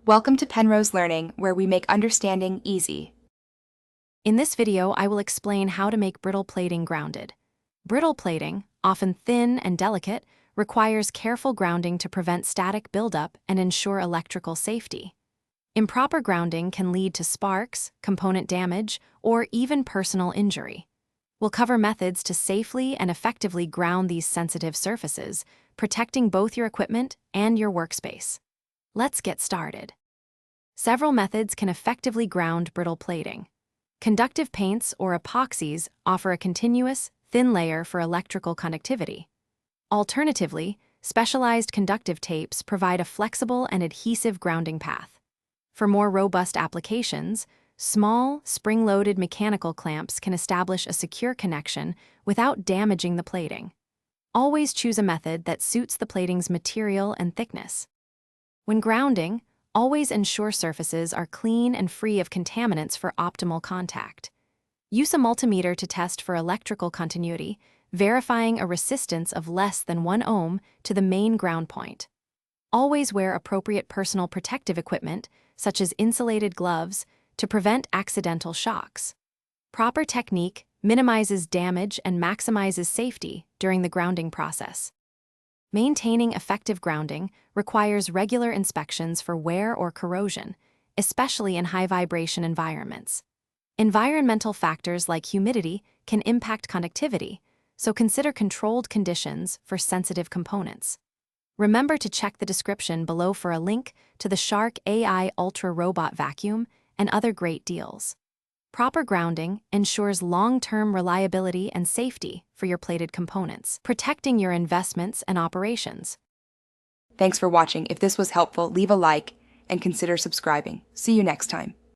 Welcome to Penrose Learning, where we make understanding easy. In this video, I will explain how to make brittle plating grounded. Brittle plating, often thin and delicate, requires careful grounding to prevent static buildup and ensure electrical safety. Improper grounding can lead to sparks, component damage, or even personal injury. We'll cover methods to safely and effectively ground these sensitive surfaces, protecting both your equipment and your workspace. Let's get started. Several methods can effectively ground brittle plating. Conductive paints or epoxies offer a continuous, thin layer for electrical conductivity. Alternatively, specialized conductive tapes provide a flexible and adhesive grounding path. For more robust applications, small, spring-loaded mechanical clamps can establish a secure connection without damaging the plating. Always choose a method that suits the plating's material and thickness. When grounding, always ensure surfaces are clean and free of contaminants for optimal contact. Use a multimeter to test for electrical continuity, verifying a resistance of less than 1 ohm to the main ground point. Always wear appropriate personal protective equipment, such as insulated gloves, to prevent accidental shocks. Proper technique minimizes damage and maximizes safety during the grounding process. Maintaining effective grounding requires regular inspections for wear or corrosion, especially in high-vibration environments. Environmental factors like humidity can impact conductivity, so consider controlled conditions for sensitive components. Remember to check the description below for a link to the Shark AI Ultra Robot Vacuum and other great deals. Proper grounding ensures long-term reliability and safety for your plated components, protecting your investments and operations. Thanks for watching. If this was helpful, leave a like and consider subscribing. See you next time.